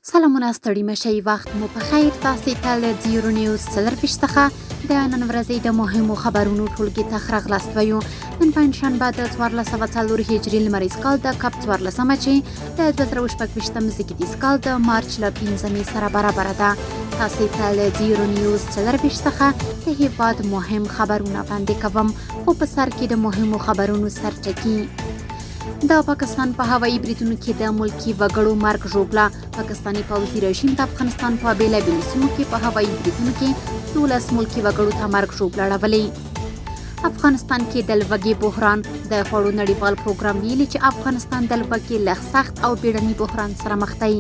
سلامونه ستړي مشئ وخت مو په خیر. تاسې ته له تیرو نیوز 40 څخه د نن ورځې د مهمو خبرونو ټولګي ته ښه راغلاست وایو. نن پنجشنبه د 1404 هجري لمریز کال د کب 14مه چې د 2026 زیږدیز کال د مارچ له 15مې سره برابره ده. تاسې ته له تیرو نیوز 40 څخه د هیواد مهم خبرونه وړاندې کوم، خو په سر کې د مهمو خبرونو سرټکي. د پاکستان په هوایي بریدونو کې د ملکي وګړو مرګ ژوبله. پاکستاني پوځي رژیم د افغانستان په بېلابېلو سیمو کې په هوایي بریدونو کې 12 ملکي وګړو ته مرګ ژوبله اړولې. افغانستان کې د لوږې بحران. د خوړو نړیوال پروګرام ویلي چې افغانستان د لوږې له سخت او بیړني بحران سره مخ دی.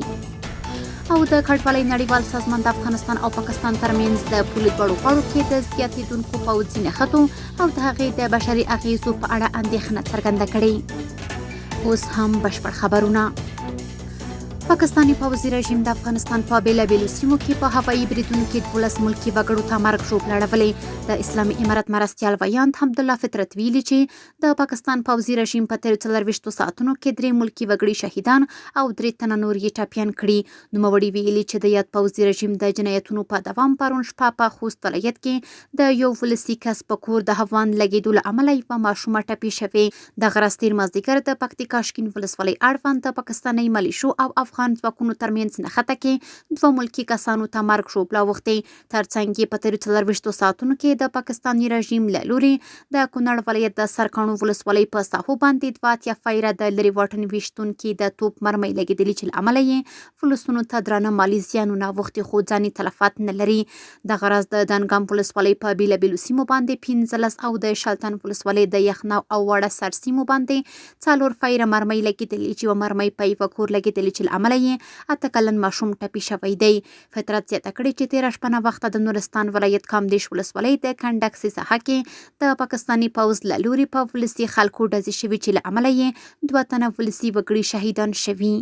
او د کډوالۍ نړیوال سازمان د افغانستان او پاکستان ترمنځ د پولې دواړو غاړو کې د زیاتېدونکو پوځي نښتو او د هغې د بشري اغېزو په اړه اندېښنه څرګنده کړې. اوس هم بشپړ خبرونه. پاکستاني پوځي رژیم د افغانستان په بېلابېلو سیمو کې په هوایي بریدونو کې 12 ملکي وګړو ته مرګ ژوبله اړولې. د اسلامي امارت مرستیال ویاند حمدالله فطرت ویلي چې د پاکستان پوځي رژیم په تیرو 24 ساعتونو کې 3 ملکي وګړي شهیدان او 3 تنه نور یې ټپیان کړي. نوموړي ویلي چې د یاد پوځي رژیم د جنایتونو په دوام پرون شپه په خوست ولایت کې د یو ولسي کس په کور د هوان لګېدو له امله یوه ماشومه ټپي شوې. دغه ورځ تېر مازدیګر د پکتیکا شکین ولسوالۍ اړوند د پاکستاني ملیشو او افغان ځواکونو ترمنځ نښته کې 2 ملکي کسانو ته مرګ ژوبله اوښتې. ترڅنګ یې په تېرو 24 ساعتونو کې د پاکستاني رژیم له لوري د کونړ ولایت د سرکاڼو ولسوالۍ په ساحو باندې 2 فیره د لرې واټن ویشتونکي د توپ مرمۍ لګېدلې چې له امله یې فلسطینو ته درانه مالي زیانونه اوښتي، خو ځاني تلفات نه لري. دغه ورځ د دانګام ولسوالۍ په بېلابېلو سیمو باندې 15 او د شالتن ولسوالۍ د یخناو او واړه سر سیمو باندې 4 فیره مرمۍ لګېدلې چې یوه مرمۍ په یوه کور لګېدلې چې له امله یې 8 کلن ماشوم ټپي شوی دی. فطرت زیاته کړې چې تېره شپه ناوخته د نورستان ولایت کامدېش ولسوالۍ د کنډکسي ساحه کې د پاکستاني پوځ له لوري په ولسي خلکو ډزې شوي چې له امله یې 2 تنه ولسي وګړي شهیدان شوي.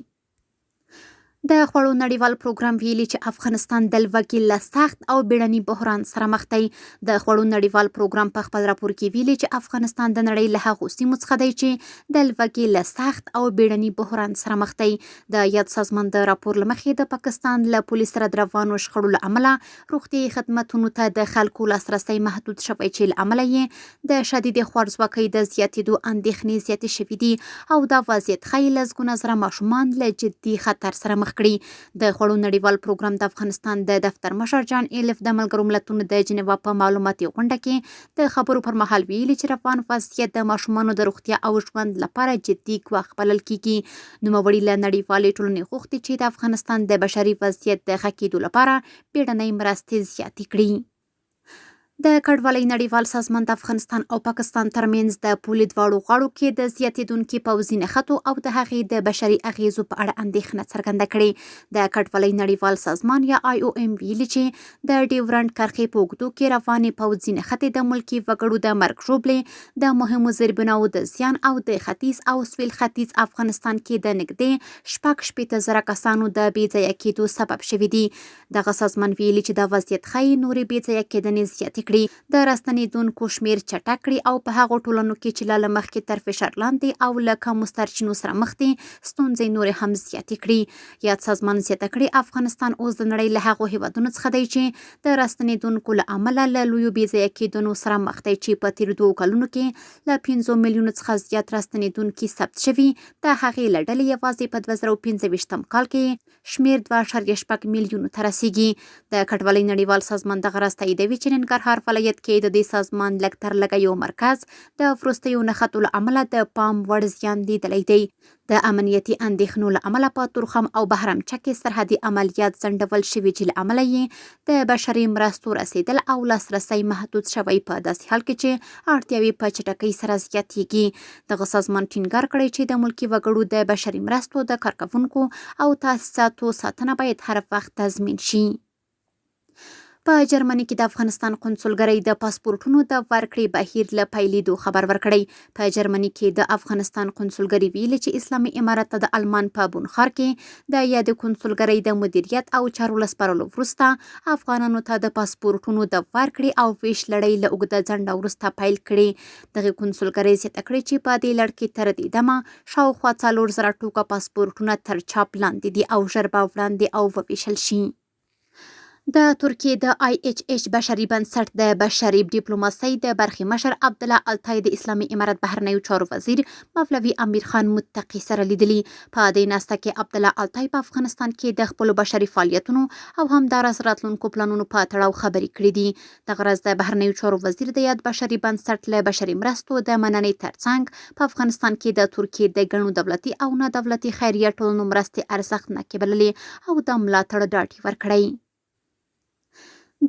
د خوړو نړیوال پروګرام ویلي چې افغانستان د لوږې له سخت او بیړني بحران سره مخ دی. د خوړو نړیوال پروګرام په خپل راپور کې ویلي چې افغانستان د نړۍ له هغو سیمو څخه دی چې د لوږې له سخت او بیړني بحران سره مخ دی. د یاد سازمان د راپور له مخې د پاکستان له پولې سره د روانو شخړو له امله روغتیایي خدمتونو ته د خلکو لاسرسی محدود شوی چې له امله یې د شدیدې خوارځواکۍ د زیاتېدو اندېښنې زیاتې شوي دي او دا وضعیت ښایي لسګونه زره ماشومان له جدي خطر سره مخ کړي. د خوړو نړیوال پروګرام د افغانستان د دفتر مشر جان ایلف د ملګرو ملتونو د جنیوا په معلوماتي غونډه کې د خبرو پر مهال ویلي چې روان وضعیت د ماشومانو د روغتیا او ژوند لپاره جدي ګواښ بلل کیږي. نوموړي له نړیوالې ټولنې غوښتي چې د افغانستان د بشري وضعیت د ښه کېدو لپاره بیړنۍ مرستې زیاتې کړي. د کډوالۍ نړیوال سازمان د افغانستان او پاکستان ترمنځ د پولې دواړو غاړو کې د زیاتېدونکي پوځي نښتو او د هغې د بشري اغېزو په اړه اندېښنه څرګنده کړې. د کډوالۍ نړیوال سازمان یا IOM ویلي چې د ډیورنډ کرښې په اوږدو کې روانې پوځي نښتې د ملکي وګړو د مرګ ژوبلې، د مهمو زیربناوو د زیان او د ختیځ او سویل ختیځ افغانستان کې د نږدې 6-8 کسانو د بې ځایه کېدو سبب شوي دي. دغه سازمان ویلي چې دا وضعیت ښایي نورې بې ځایه کېدنې زیاتې کړي، د راستنېدونکو شمیر چټک کړي او په هغو ټولنو کې چې لا له مخکې تر فشار لاندې او له کمو سرچینو سره مخ دي ستونزې نورې هم زیاتې کړي. یاد سازمان زیاته کړې افغانستان اوس د نړۍ له هغو هیوادونو څخه دی چې د راستنېدونکو له امله له لویو بې ځایه کېدنو سره مخ دی چې په تېرو 2 کلونو کې له 5 میلیونو څخه زیات راستنېدونکي ثبت شوي. د هغې له ډلې یوازې په 2025 کال کې شمیر 2.6 میلیونو ته رسیږي. د کډوالۍ نړیوال سازمان دغه راز تاییدوي چې ننګرهار ولایت کې د دې سازمان لږ تر لږه یو مرکز د وروستیو نښتو له امله د پام وړ زیان لیدلی دی. د امنیتي اندېښنو له امله په تورخم او بهرامچه کې سرحدي عملیات ځنډول شوي چې له امله یې د بشري مرستو رسیدل او لاسرسی محدود شوی، په داسې حال کې چې اړتیاوې په چټکۍ سره زیاتېږي. دغه سازمان ټینګار کړی چې د ملکي وګړو د بشري مرستو د کارکوونکو او تاسیساتو ساتنه باید هر وخت تضمین شي. په جرمني کې د افغانستان قونسلګرۍ د پاسپورټونو د ورکړې بهیر له پیلېدو خبر ورکړی. په جرمني کې د افغانستان قونسلګرۍ ویلي چې اسلامي امارت ته د آلمان په بون ښار کې د یادې قونسلګرۍ د مدیریت او چارو له سپارلو وروسته افغانانو ته د پاسپورټونو د ورکړې او ویش لړۍ له اوږده ځنډه وروسته پیل کړي. دغې قونسلګرۍ زیاته کړې چې په دې لړ کې تر دې دمه شاوخوا 4,000 ټوکه پاسپورټونه تر چاپ لاندې دي او ژر به وړاندې او وویشل شي. د ترکیې د IHH بشري بنسټ د بشري ډیپلوماسۍ د برخې مشر عبدالله التای د اسلامي امارت بهرنیو چارو وزیر مولوي امیر خان متقي سره لیدلي. په دې ناسته کې عبدالله التای په افغانستان کې د خپلو بشري فعالیتونو او همداراز راتلونکو پلانونو په تړاو خبرې کړې دي. دغه ورځ د بهرنیو چارو وزیر د یاد بشري بنسټ له بشري مرستو د مننې ترڅنګ په افغانستان کې د ترکیې د ګڼو دولتي او نه دولتي خیریه ټولنو مرستې ارزښتناکې بللې او د ملاتړ ډاډ ورکړی.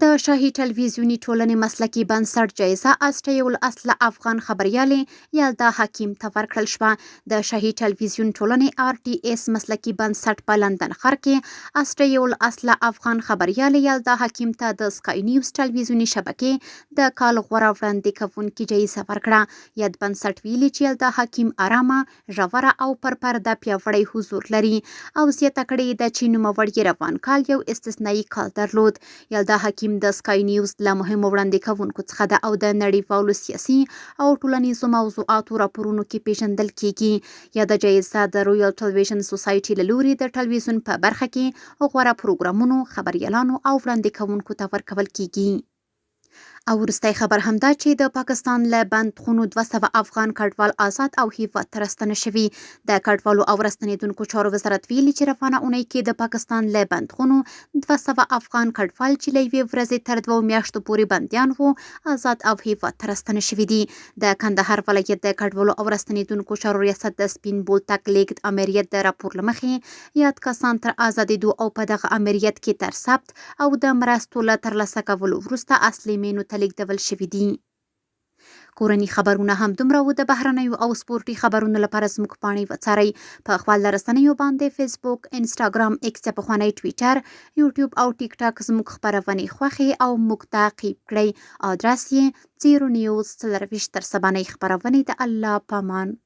د شاهي ټلویزیوني ټولنې مسلکي بنسټ جایزه اسټریول اصله افغان خبریالې یلدا حکیم ته ورکړل شوه. د شاهي ټلویزیون ټولنې RTS مسلکي بنسټ په لندن ښار کې اسټریول اصله افغان خبریالې یلدا حکیم ته د سکای نیوز ټلویزیوني شبکې د کال غوره وړاندې کوونکي جایزه ورکړه. یاد بنسټ ویلي چې یلدا حکیم آرامه، ژوره او پر پرده پیاوړی حضور لري او زیاته کړې ده چې نوموړي روان کال یو استثنایي کال درلود. یلدا حکیم د سکای نیوز له مهمو وړاندې کوونکو څخه ده او د نړیوالو سیاسي او ټولنیزو موضوعاتو راپورونو کې پیژندل کیږي. یاده جایزه د رویال ټلویزیون سوسایټي له لوري د ټلویزیون په برخه کې غوره پروګرامونو، خبریالانو او وړاندې کوونکو ته ورکول کیږي. او وروستی خبر همدا چې د پاکستان له بندخونو 200 افغان کډوال آزاد او هیواد ته راستنه شوي. د کډوالو او راستنېدونکو چارو وزارت ویلي چې روانه اونۍ کې د پاکستان له بندخونو 200 افغان کډوال چې له یوې ورځې تر 2 میاشتو پورې بندیان وو آزاد او هیواد ته راستنه شوي دي. د کندهار ولایت د کډوالو او راستنېدونکو چارو ریاست د سپین بولدک لیږد امریت د راپور له مخې یاد کسان تر ازادېدو او په دغه امریت کې تر ثبت او د مرستو له ترلاسه کولو وروسته اصلي مینو ته لیږدول شوي دي. کورني خبرونه هم دومره و. د بهرنیو او سپورتي خبرونو لپاره زموږ پاڼې وڅارئ. په خپل رسنیو باندې فیسبوک، انسټاګرام، ایکس یا پخوانی ټویټر، یوټیوب او ټیک ټاک زموږ خپرونې خوښې او موږ تعقیب کړئ. ادرس یې تیرو نیوز 24 تر سبانۍ خپرونې د الله پامان.